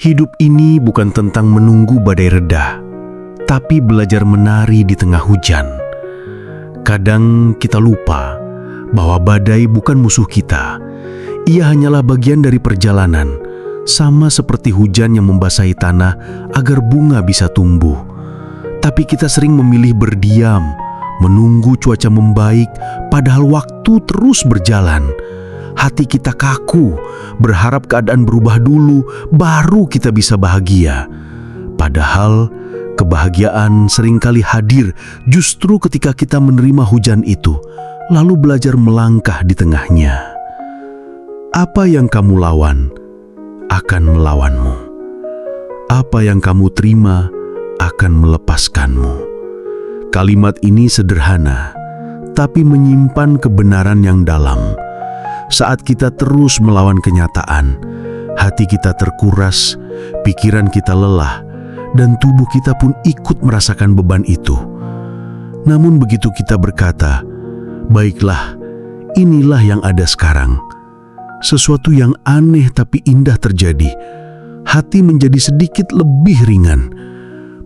Hidup ini bukan tentang menunggu badai reda, tapi belajar menari di tengah hujan. Kadang kita lupa bahwa badai bukan musuh kita. Ia hanyalah bagian dari perjalanan, sama seperti hujan yang membasahi tanah agar bunga bisa tumbuh. Tapi kita sering memilih berdiam, menunggu cuaca membaik, padahal waktu terus berjalan. Hati kita kaku, berharap keadaan berubah dulu, baru kita bisa bahagia. Padahal kebahagiaan seringkali hadir justru ketika kita menerima hujan itu, lalu belajar melangkah di tengahnya. Apa yang kamu lawan akan melawanmu. Apa yang kamu terima akan melepaskanmu. Kalimat ini sederhana, tapi menyimpan kebenaran yang dalam. Saat kita terus melawan kenyataan, hati kita terkuras, pikiran kita lelah, dan tubuh kita pun ikut merasakan beban itu. Namun begitu kita berkata, "Baiklah, inilah yang ada sekarang." Sesuatu yang aneh tapi indah terjadi. Hati menjadi sedikit lebih ringan.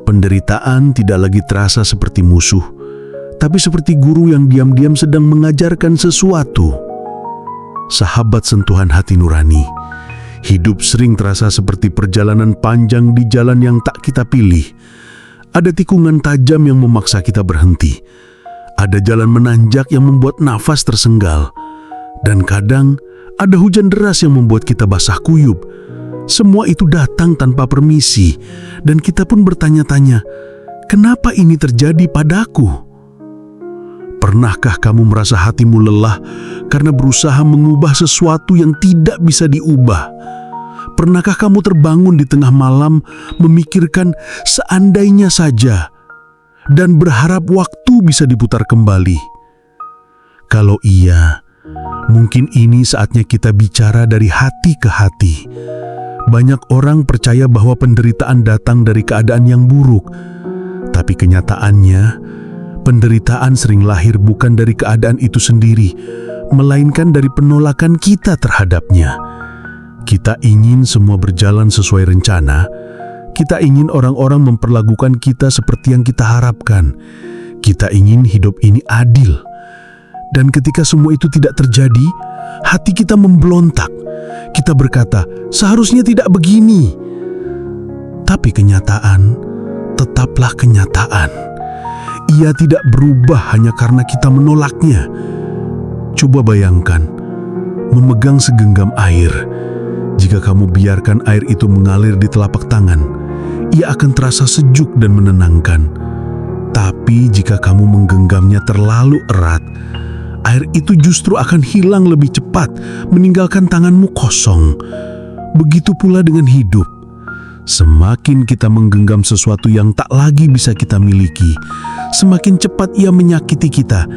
Penderitaan tidak lagi terasa seperti musuh, tapi seperti guru yang diam-diam sedang mengajarkan sesuatu. Sahabat sentuhan hati nurani, hidup sering terasa seperti perjalanan panjang di jalan yang tak kita pilih. Ada tikungan tajam yang memaksa kita berhenti. Ada jalan menanjak yang membuat nafas tersenggal. Dan kadang ada hujan deras yang membuat kita basah kuyup. Semua itu datang tanpa permisi, dan kita pun bertanya-tanya, kenapa ini terjadi padaku? Pernahkah kamu merasa hatimu lelah karena berusaha mengubah sesuatu yang tidak bisa diubah? Pernahkah kamu terbangun di tengah malam memikirkan seandainya saja dan berharap waktu bisa diputar kembali? Kalau iya, mungkin ini saatnya kita bicara dari hati ke hati. Banyak orang percaya bahwa penderitaan datang dari keadaan yang buruk, tapi kenyataannya, penderitaan sering lahir bukan dari keadaan itu sendiri, melainkan dari penolakan kita terhadapnya. Kita ingin semua berjalan sesuai rencana. Kita ingin orang-orang memperlakukan kita seperti yang kita harapkan. Kita ingin hidup ini adil. Dan ketika semua itu tidak terjadi, hati kita memberontak. Kita berkata, seharusnya tidak begini. Tapi kenyataan tetaplah kenyataan. Ia tidak berubah hanya karena kita menolaknya. Coba bayangkan, memegang segenggam air. Jika kamu biarkan air itu mengalir di telapak tangan, ia akan terasa sejuk dan menenangkan. Tapi jika kamu menggenggamnya terlalu erat, air itu justru akan hilang lebih cepat, meninggalkan tanganmu kosong. Begitu pula dengan hidup. Semakin kita menggenggam sesuatu yang tak lagi bisa kita miliki, semakin cepat ia menyakiti kita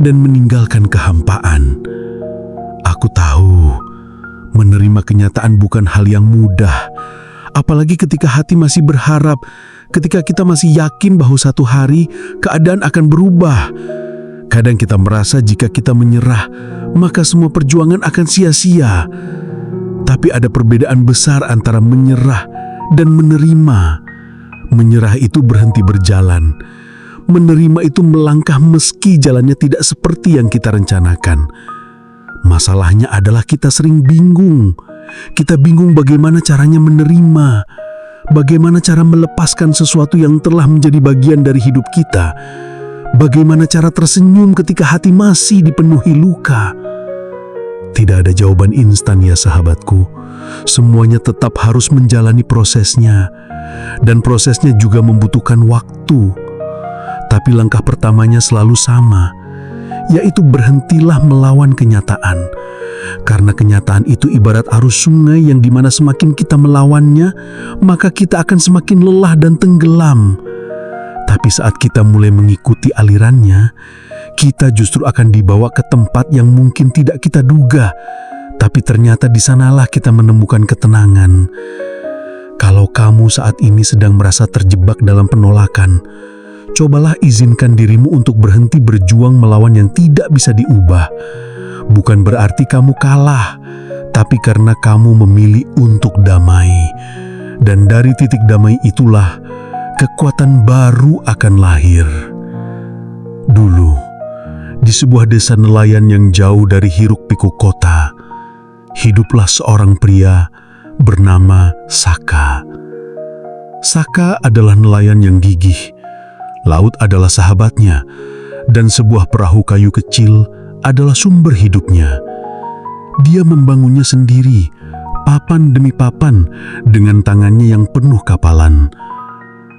dan meninggalkan kehampaan. Aku tahu, menerima kenyataan bukan hal yang mudah, apalagi ketika hati masih berharap, ketika kita masih yakin bahwa satu hari keadaan akan berubah. Kadang kita merasa jika kita menyerah, maka semua perjuangan akan sia-sia. Tapi ada perbedaan besar antara menyerah dan menerima. Menyerah itu berhenti berjalan. Menerima itu melangkah meski jalannya tidak seperti yang kita rencanakan. Masalahnya adalah kita sering bingung. Kita bingung bagaimana caranya menerima. Bagaimana cara melepaskan sesuatu yang telah menjadi bagian dari hidup kita. Bagaimana cara tersenyum ketika hati masih dipenuhi luka. Tidak ada jawaban instan ya sahabatku. Semuanya tetap harus menjalani prosesnya. Dan prosesnya juga membutuhkan waktu. Tapi langkah pertamanya selalu sama, yaitu berhentilah melawan kenyataan. Karena kenyataan itu ibarat arus sungai yang dimana semakin kita melawannya, maka kita akan semakin lelah dan tenggelam. Tapi saat kita mulai mengikuti alirannya, kita justru akan dibawa ke tempat yang mungkin tidak kita duga. Tapi ternyata di sanalah kita menemukan ketenangan. Kalau kamu saat ini sedang merasa terjebak dalam penolakan, cobalah izinkan dirimu untuk berhenti berjuang melawan yang tidak bisa diubah. Bukan berarti kamu kalah, tapi karena kamu memilih untuk damai. Dan dari titik damai itulah kekuatan baru akan lahir. Dulu, di sebuah desa nelayan yang jauh dari hiruk-pikuk kota, hiduplah seorang pria bernama Saka. Saka adalah nelayan yang gigih. Laut adalah sahabatnya, dan sebuah perahu kayu kecil adalah sumber hidupnya. Dia membangunnya sendiri, papan demi papan, dengan tangannya yang penuh kapalan.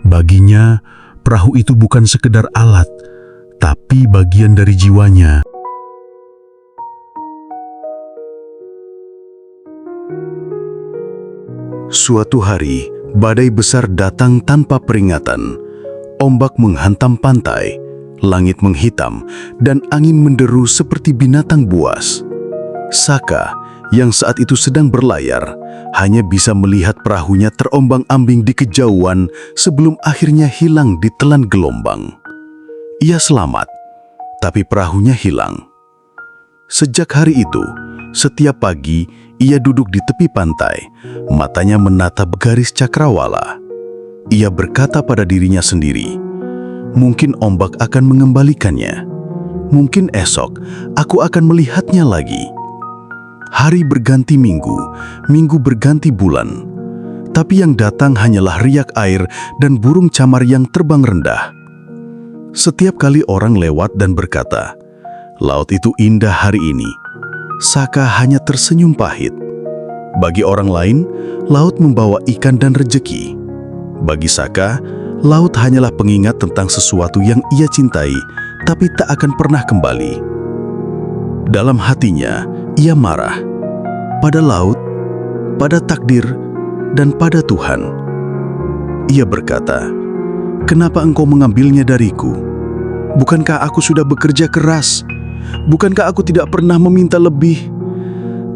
Baginya, perahu itu bukan sekedar alat, tapi bagian dari jiwanya. Suatu hari, badai besar datang tanpa peringatan. Ombak menghantam pantai, langit menghitam, dan angin menderu seperti binatang buas. Saka, yang saat itu sedang berlayar, hanya bisa melihat perahunya terombang-ambing di kejauhan sebelum akhirnya hilang di telan gelombang. Ia selamat, tapi perahunya hilang. Sejak hari itu, setiap pagi ia duduk di tepi pantai, matanya menatap garis cakrawala. Ia berkata pada dirinya sendiri, mungkin ombak akan mengembalikannya. Mungkin esok aku akan melihatnya lagi. Hari berganti minggu, minggu berganti bulan. Tapi yang datang hanyalah riak air dan burung camar yang terbang rendah. Setiap kali orang lewat dan berkata, laut itu indah hari ini, Saka hanya tersenyum pahit. Bagi orang lain, laut membawa ikan dan rejeki. Bagi Saka, laut hanyalah pengingat tentang sesuatu yang ia cintai, tapi tak akan pernah kembali. Dalam hatinya, ia marah pada laut, pada takdir, dan pada Tuhan. Ia berkata, kenapa engkau mengambilnya dariku? Bukankah aku sudah bekerja keras? Bukankah aku tidak pernah meminta lebih?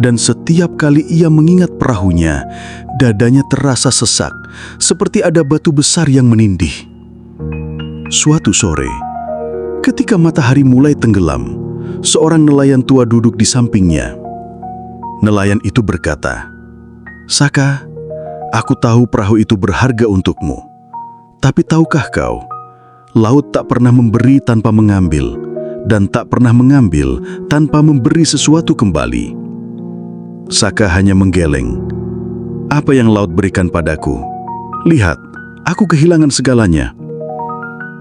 Dan setiap kali ia mengingat perahunya, dadanya terasa sesak, seperti ada batu besar yang menindih. Suatu sore, ketika matahari mulai tenggelam, seorang nelayan tua duduk di sampingnya. Nelayan itu berkata, Saka, aku tahu perahu itu berharga untukmu. Tapi tahukah kau, laut tak pernah memberi tanpa mengambil, dan tak pernah mengambil tanpa memberi sesuatu kembali. Saka hanya menggeleng. Apa yang laut berikan padaku? Lihat, aku kehilangan segalanya.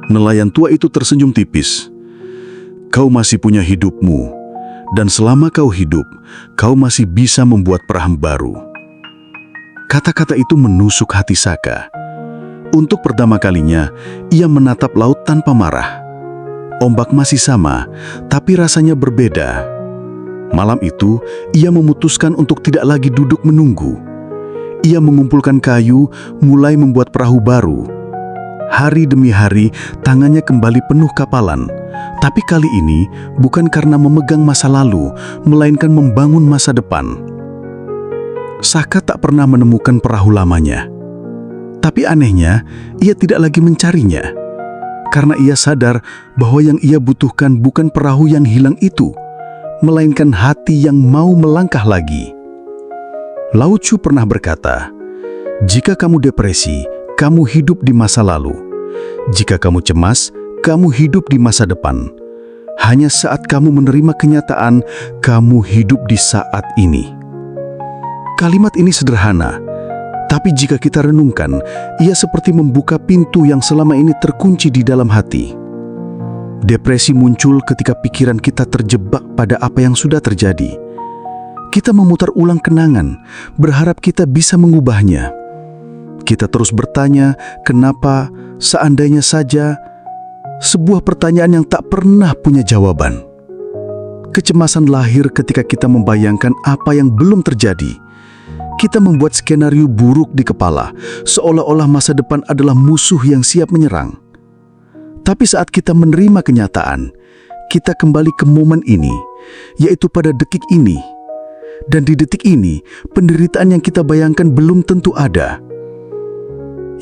Nelayan tua itu tersenyum tipis. Kau masih punya hidupmu, dan selama kau hidup, kau masih bisa membuat perahu baru. Kata-kata itu menusuk hati Saka. Untuk pertama kalinya, ia menatap laut tanpa marah. Ombak masih sama, tapi rasanya berbeda. Malam itu, ia memutuskan untuk tidak lagi duduk menunggu. Ia mengumpulkan kayu, mulai membuat perahu baru. Hari demi hari, tangannya kembali penuh kapalan. Tapi kali ini bukan karena memegang masa lalu, melainkan membangun masa depan. Saka tak pernah menemukan perahu lamanya. Tapi anehnya, ia tidak lagi mencarinya. Karena ia sadar bahwa yang ia butuhkan bukan perahu yang hilang itu, melainkan hati yang mau melangkah lagi. Lao Tzu pernah berkata, jika kamu depresi, kamu hidup di masa lalu. Jika kamu cemas, kamu hidup di masa depan. Hanya saat kamu menerima kenyataan, kamu hidup di saat ini. Kalimat ini sederhana, tapi jika kita renungkan, ia seperti membuka pintu yang selama ini terkunci di dalam hati. Depresi muncul ketika pikiran kita terjebak pada apa yang sudah terjadi. Kita memutar ulang kenangan, berharap kita bisa mengubahnya. Kita terus bertanya, kenapa, seandainya saja, sebuah pertanyaan yang tak pernah punya jawaban. Kecemasan lahir ketika kita membayangkan apa yang belum terjadi. Kita membuat skenario buruk di kepala, seolah-olah masa depan adalah musuh yang siap menyerang. Tapi saat kita menerima kenyataan, kita kembali ke momen ini, yaitu pada detik ini. Dan di detik ini, penderitaan yang kita bayangkan belum tentu ada.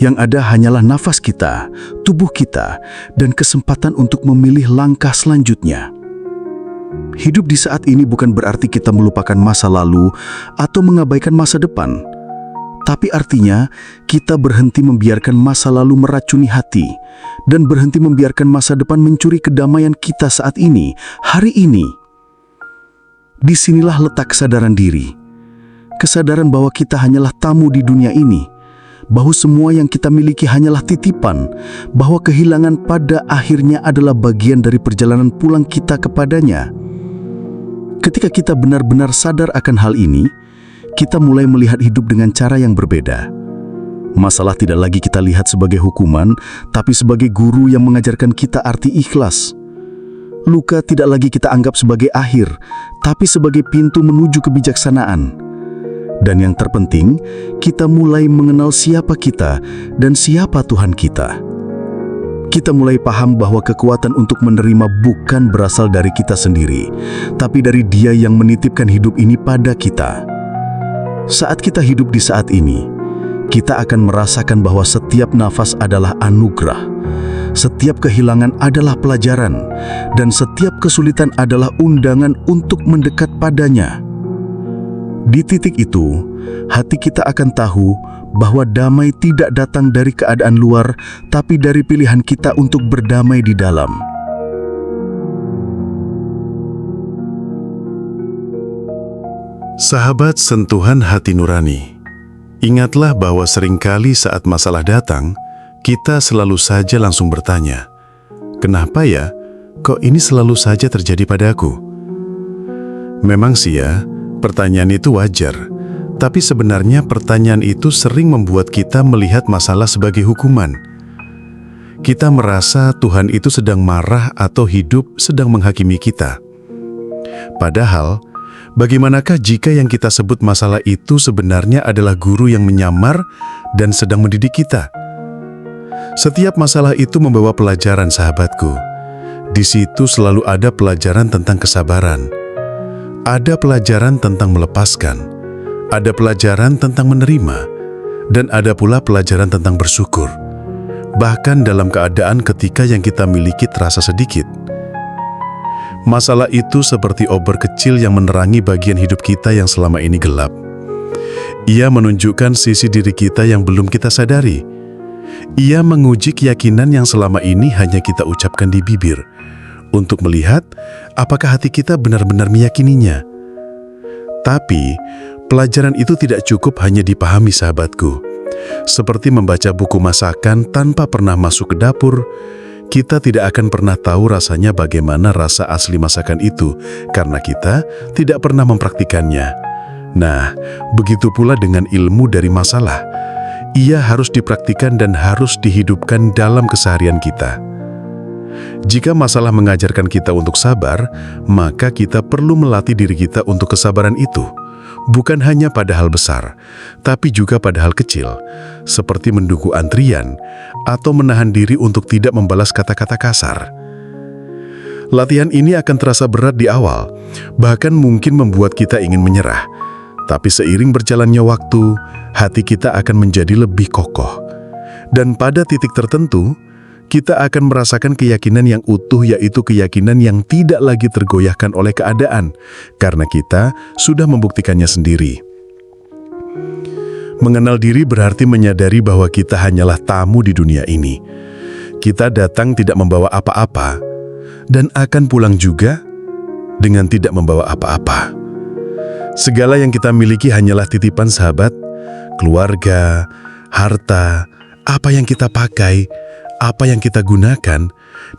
Yang ada hanyalah nafas kita, tubuh kita, dan kesempatan untuk memilih langkah selanjutnya. Hidup di saat ini bukan berarti kita melupakan masa lalu atau mengabaikan masa depan. tapi artinya kita berhenti membiarkan masa lalu meracuni hati dan berhenti membiarkan masa depan mencuri kedamaian kita saat ini, hari ini. Disinilah letak kesadaran diri. Kesadaran bahwa kita hanyalah tamu di dunia ini, bahwa semua yang kita miliki hanyalah titipan, bahwa kehilangan pada akhirnya adalah bagian dari perjalanan pulang kita kepadanya. Ketika kita benar-benar sadar akan hal ini, kita mulai melihat hidup dengan cara yang berbeda. Masalah tidak lagi kita lihat sebagai hukuman, tapi sebagai guru yang mengajarkan kita arti ikhlas. Luka tidak lagi kita anggap sebagai akhir, tapi sebagai pintu menuju kebijaksanaan. Dan yang terpenting, kita mulai mengenal siapa kita dan siapa Tuhan kita. Kita mulai paham bahwa kekuatan untuk menerima bukan berasal dari kita sendiri, tapi dari Dia yang menitipkan hidup ini pada kita. Saat kita hidup di saat ini, kita akan merasakan bahwa setiap nafas adalah anugerah, setiap kehilangan adalah pelajaran, dan setiap kesulitan adalah undangan untuk mendekat padanya. Di titik itu, hati kita akan tahu bahwa damai tidak datang dari keadaan luar, tapi dari pilihan kita untuk berdamai di dalam. Sahabat sentuhan hati nurani, ingatlah bahwa seringkali saat masalah datang, kita selalu saja langsung bertanya, "Kenapa ya? Kok ini selalu saja terjadi padaku?" Memang sih ya, pertanyaan itu wajar, tapi sebenarnya pertanyaan itu sering membuat kita melihat masalah sebagai hukuman. Kita merasa Tuhan itu sedang marah atau hidup sedang menghakimi kita. Padahal, bagaimanakah jika yang kita sebut masalah itu sebenarnya adalah guru yang menyamar dan sedang mendidik kita? Setiap masalah itu membawa pelajaran, sahabatku. Di situ selalu ada pelajaran tentang kesabaran. Ada pelajaran tentang melepaskan. Ada pelajaran tentang menerima. Dan ada pula pelajaran tentang bersyukur. Bahkan dalam keadaan ketika yang kita miliki terasa sedikit. Masalah itu seperti obor kecil yang menerangi bagian hidup kita yang selama ini gelap. Ia menunjukkan sisi diri kita yang belum kita sadari. Ia menguji keyakinan yang selama ini hanya kita ucapkan di bibir, untuk melihat apakah hati kita benar-benar meyakininya. Tapi, pelajaran itu tidak cukup hanya dipahami, sahabatku. Seperti membaca buku masakan tanpa pernah masuk ke dapur, kita tidak akan pernah tahu rasanya bagaimana rasa asli masakan itu, karena kita tidak pernah mempraktikannya. Nah, begitu pula dengan ilmu dari masalah. Ia harus dipraktikkan dan harus dihidupkan dalam keseharian kita. Jika masalah mengajarkan kita untuk sabar, maka kita perlu melatih diri kita untuk kesabaran itu. Bukan hanya pada hal besar, tapi juga pada hal kecil, seperti menunggu antrian atau menahan diri untuk tidak membalas kata-kata kasar. Latihan ini akan terasa berat di awal, bahkan mungkin membuat kita ingin menyerah. Tapi seiring berjalannya waktu, hati kita akan menjadi lebih kokoh. Dan pada titik tertentu, kita akan merasakan keyakinan yang utuh, yaitu keyakinan yang tidak lagi tergoyahkan oleh keadaan, karena kita sudah membuktikannya sendiri. Mengenal diri berarti menyadari bahwa kita hanyalah tamu di dunia ini. Kita datang tidak membawa apa-apa, dan akan pulang juga dengan tidak membawa apa-apa. Segala yang kita miliki hanyalah titipan, sahabat, keluarga, harta, apa yang kita pakai, apa yang kita gunakan,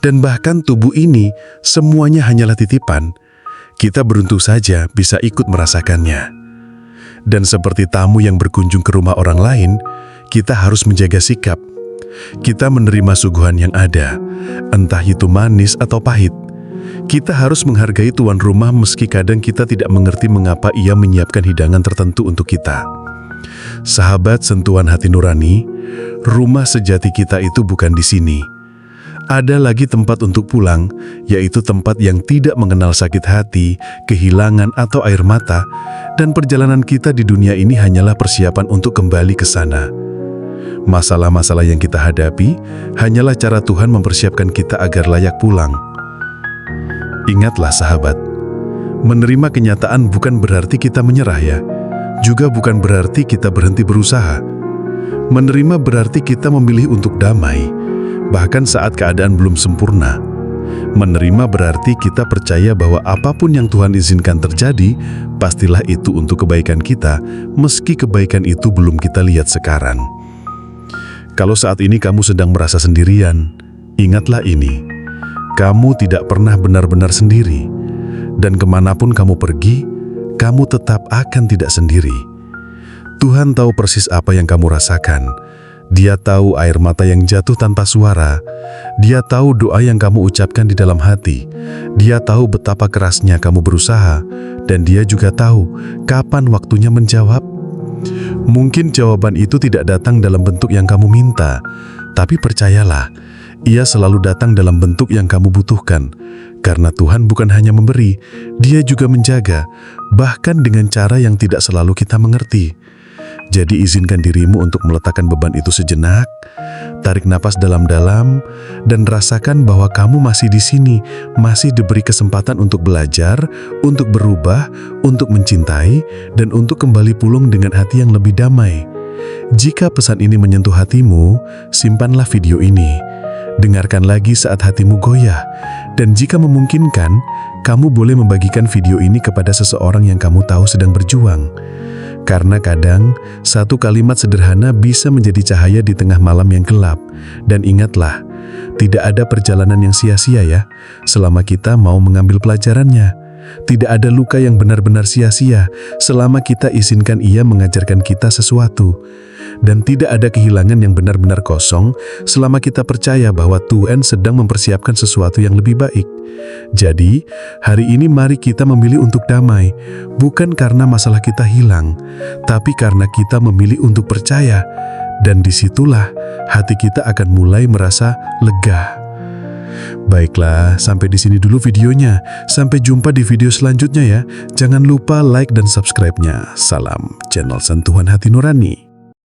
dan bahkan tubuh ini, semuanya hanyalah titipan. Kita beruntung saja bisa ikut merasakannya. Dan seperti tamu yang berkunjung ke rumah orang lain, kita harus menjaga sikap. Kita menerima suguhan yang ada, entah itu manis atau pahit. Kita harus menghargai tuan rumah meski kadang kita tidak mengerti mengapa ia menyiapkan hidangan tertentu untuk kita. Sahabat sentuhan hati nurani, rumah sejati kita itu bukan di sini. Ada lagi tempat untuk pulang, yaitu tempat yang tidak mengenal sakit hati, kehilangan atau air mata, dan perjalanan kita di dunia ini hanyalah persiapan untuk kembali ke sana. Masalah-masalah yang kita hadapi hanyalah cara Tuhan mempersiapkan kita agar layak pulang. Ingatlah sahabat, menerima kenyataan bukan berarti kita menyerah ya, juga bukan berarti kita berhenti berusaha. Menerima berarti kita memilih untuk damai, bahkan saat keadaan belum sempurna. Menerima berarti kita percaya bahwa apapun yang Tuhan izinkan terjadi, pastilah itu untuk kebaikan kita, meski kebaikan itu belum kita lihat sekarang. Kalau saat ini kamu sedang merasa sendirian, ingatlah ini. Kamu tidak pernah benar-benar sendiri. Dan kemanapun kamu pergi, kamu tetap akan tidak sendiri. Tuhan tahu persis apa yang kamu rasakan. Dia tahu air mata yang jatuh tanpa suara. Dia tahu doa yang kamu ucapkan di dalam hati. Dia tahu betapa kerasnya kamu berusaha. Dan dia juga tahu kapan waktunya menjawab. Mungkin jawaban itu tidak datang dalam bentuk yang kamu minta. Tapi percayalah, Ia selalu datang dalam bentuk yang kamu butuhkan. Karena Tuhan bukan hanya memberi, Dia juga menjaga, bahkan dengan cara yang tidak selalu kita mengerti. Jadi izinkan dirimu untuk meletakkan beban itu sejenak, tarik napas dalam-dalam, dan rasakan bahwa kamu masih di sini, masih diberi kesempatan untuk belajar, untuk berubah, untuk mencintai, dan untuk kembali pulang dengan hati yang lebih damai. Jika pesan ini menyentuh hatimu, simpanlah video ini. Dengarkan lagi saat hatimu goyah, dan jika memungkinkan, kamu boleh membagikan video ini kepada seseorang yang kamu tahu sedang berjuang. Karena kadang, satu kalimat sederhana bisa menjadi cahaya di tengah malam yang gelap. Dan ingatlah, tidak ada perjalanan yang sia-sia ya, selama kita mau mengambil pelajarannya. Tidak ada luka yang benar-benar sia-sia, selama kita izinkan Ia mengajarkan kita sesuatu. Dan tidak ada kehilangan yang benar-benar kosong selama kita percaya bahwa Tuhan sedang mempersiapkan sesuatu yang lebih baik. Jadi, hari ini mari kita memilih untuk damai, bukan karena masalah kita hilang, tapi karena kita memilih untuk percaya. Dan disitulah hati kita akan mulai merasa lega. Baiklah, sampai di sini dulu videonya. Sampai jumpa di video selanjutnya ya. Jangan lupa like dan subscribe-nya. Salam channel Sentuhan Hati Nurani.